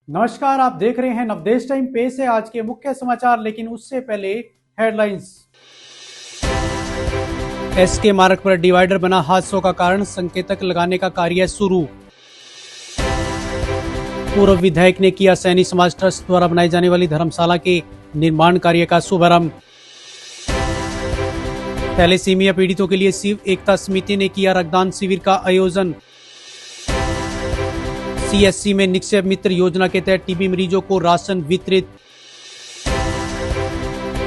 नमस्कार, आप देख रहे हैं नवदेश टाइम। पेश है आज के मुख्य समाचार, लेकिन उससे पहले हेडलाइंस। एसके मार्ग पर डिवाइडर बना हादसों का कारण, संकेतक लगाने का कार्य शुरू। पूर्व विधायक ने किया सैनी समाज ट्रस्ट द्वारा बनाई जाने वाली धर्मशाला के निर्माण कार्य का शुभारंभ। थैलेसीमिया पीड़ितों के लिए शिव एकता समिति ने किया रक्तदान शिविर का आयोजन। सीएससी में निक्षय मित्र योजना के तहत टीबी मरीजों को राशन वितरित।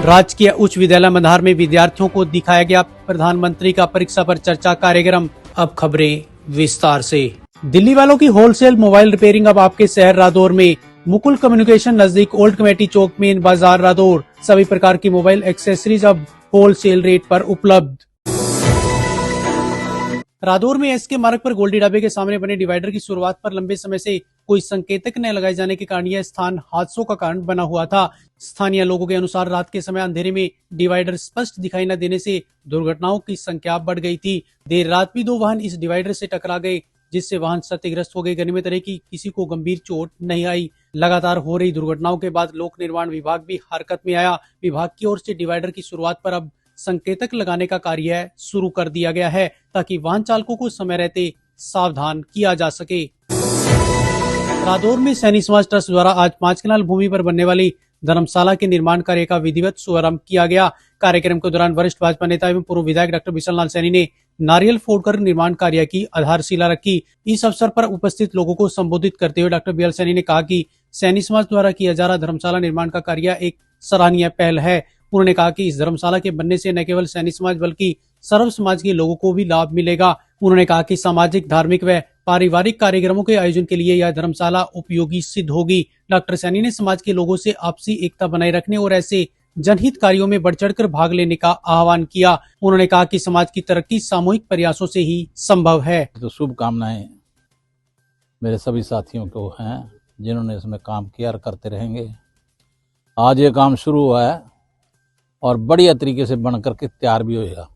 राजकीय उच्च विद्यालय मंधार में विद्यार्थियों को दिखाया गया प्रधानमंत्री का परीक्षा पर चर्चा कार्यक्रम। अब खबरें विस्तार से। दिल्ली वालों की होलसेल मोबाइल रिपेयरिंग अब आपके शहर रादौर में। मुकुल कम्युनिकेशन नजदीक ओल्ड कमेटी चौक, मेन बाजार रादौर। सभी प्रकार की मोबाइल एक्सेसरीज अब होलसेल रेट पर उपलब्ध। रादौर में एसके मार्ग पर गोल्डी ढाबे के सामने बने डिवाइडर की शुरुआत पर लंबे समय से कोई संकेतक न लगाए जाने के कारण यह स्थान हादसों का कारण बना हुआ था। स्थानीय लोगों के अनुसार रात के समय अंधेरे में डिवाइडर स्पष्ट दिखाई न देने से दुर्घटनाओं की संख्या बढ़ गई थी। देर रात भी 2 वाहन इस डिवाइडर से टकरा गए, जिससे वाहन क्षतिग्रस्त हो गए। गनीमत रही कि किसी को गंभीर चोट नहीं आई। लगातार हो रही दुर्घटनाओं के बाद लोक निर्माण विभाग भी हरकत में आया। विभाग की ओर से डिवाइडर की शुरुआत पर अब संकेतक लगाने का कार्य शुरू कर दिया गया है, ताकि वाहन चालकों को समय रहते सावधान किया जा सके। रादौर में सैनी समाज ट्रस्ट द्वारा आज 5 कनाल भूमि पर बनने वाली धर्मशाला के निर्माण कार्य का विधिवत शुभारंभ किया गया। कार्यक्रम के दौरान वरिष्ठ भाजपा नेता एवं पूर्व विधायक डॉक्टर बिशन लाल सैनी ने नारियल फोड़कर निर्माण कार्य की आधारशिला रखी। इस अवसर पर उपस्थित लोगों को संबोधित करते हुए डॉक्टर बीएल सैनी ने कहा कि सैनी समाज द्वारा किया जा रहा धर्मशाला निर्माण का कार्य एक सराहनीय पहल है। उन्होंने कहा कि इस धर्मशाला के बनने से न केवल सैनी समाज बल्कि सर्व समाज के लोगों को भी लाभ मिलेगा। उन्होंने कहा कि सामाजिक, धार्मिक व पारिवारिक कार्यक्रमों के आयोजन के लिए यह धर्मशाला उपयोगी सिद्ध होगी। डॉक्टर सैनी ने समाज के लोगों से आपसी एकता बनाए रखने और ऐसे जनहित कार्यों में बढ़ चढ़कर भाग लेने का आह्वान किया। उन्होंने कहा कि समाज की तरक्की सामूहिक प्रयासों से ही संभव है। तो शुभकामनाएं मेरे सभी साथियों को हैं जिन्होंने इसमें काम किया और करते रहेंगे। आज ये काम शुरू हुआ है और बढ़िया तरीके से बनकर के तैयार भी होएगा।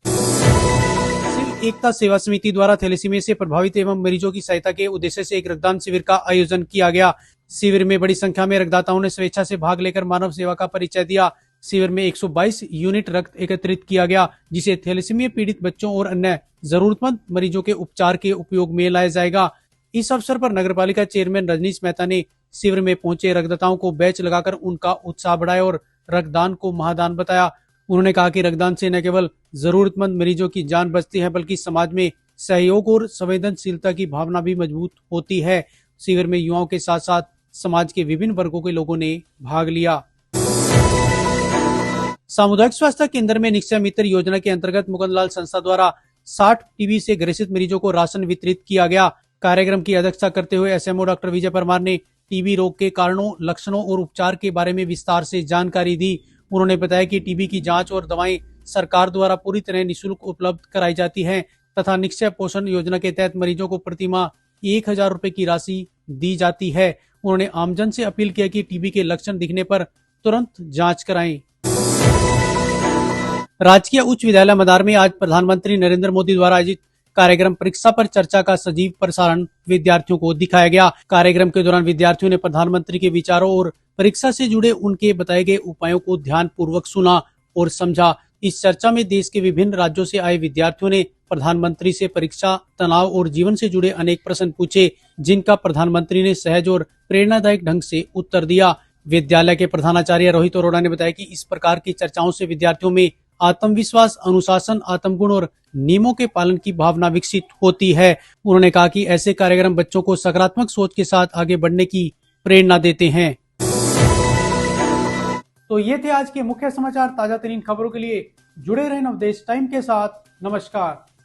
शिव एकता सेवा समिति द्वारा थैलेसीमिया से प्रभावित एवं मरीजों की सहायता के उद्देश्य से एक रक्तदान शिविर का आयोजन किया गया। शिविर में बड़ी संख्या में रक्तदाताओं ने स्वेच्छा से भाग लेकर मानव सेवा का परिचय दिया। शिविर में 122 यूनिट रक्त एकत्रित किया गया, जिसे थैलेसीमिया पीड़ित बच्चों और अन्य जरूरतमंद मरीजों के उपचार के उपयोग में लाया जाएगा। इस अवसर पर नगरपालिका चेयरमैन रजनीश मेहता ने शिविर में पहुंचे रक्तदाताओं को बैच लगाकर उनका उत्साह बढ़ाया और रक्तदान को महादान बताया। उन्होंने कहा कि रक्तदान से न केवल जरूरतमंद मरीजों की जान बचती है, बल्कि समाज में सहयोग और संवेदनशीलता की भावना भी मजबूत होती है। शिविर में युवाओं के साथ साथ समाज के विभिन्न वर्गों के लोगों ने भाग लिया। सामुदायिक स्वास्थ्य केंद्र में निक्षय मित्र योजना के अंतर्गत मुकुंदलाल संस्था द्वारा 60 टीबी से ग्रसित मरीजों को राशन वितरित किया गया। कार्यक्रम की अध्यक्षता करते हुए एसएमओ डॉक्टर विजय परमार ने टीबी रोग के कारणों, लक्षणों और उपचार के बारे में विस्तार से जानकारी दी। उन्होंने बताया कि टीबी की जांच और दवाएं सरकार द्वारा पूरी तरह निःशुल्क उपलब्ध कराई जाती हैं तथा निक्षय पोषण योजना के तहत मरीजों को प्रतिमाह 1000 रुपए की राशि दी जाती है। उन्होंने आमजन से अपील किया कि टीबी के लक्षण दिखने पर तुरंत जांच कराएं। राजकीय उच्च विद्यालय मंधार में आज प्रधानमंत्री नरेंद्र मोदी द्वारा आयोजित कार्यक्रम परीक्षा पर चर्चा का सजीव प्रसारण विद्यार्थियों को दिखाया गया। कार्यक्रम के दौरान विद्यार्थियों ने प्रधानमंत्री के विचारों और परीक्षा से जुड़े उनके बताए गए उपायों को ध्यान पूर्वक सुना और समझा। इस चर्चा में देश के विभिन्न राज्यों से आए विद्यार्थियों ने प्रधानमंत्री से परीक्षा, तनाव और जीवन से जुड़े अनेक प्रश्न पूछे, जिनका प्रधानमंत्री ने सहज और प्रेरणादायक ढंग से उत्तर दिया। विद्यालय के प्रधानाचार्य रोहित अरोड़ा ने बताया कि इस प्रकार की चर्चाओं से विद्यार्थियों में आत्मविश्वास, अनुशासन, आत्मगुण और नियमों के पालन की भावना विकसित होती है। उन्होंने कहा कि ऐसे कार्यक्रम बच्चों को सकारात्मक सोच के साथ आगे बढ़ने की प्रेरणा देते हैं। तो ये थे आज के मुख्य समाचार। ताजा तरीन खबरों के लिए जुड़े रहें नवदेश टाइम के साथ। नमस्कार।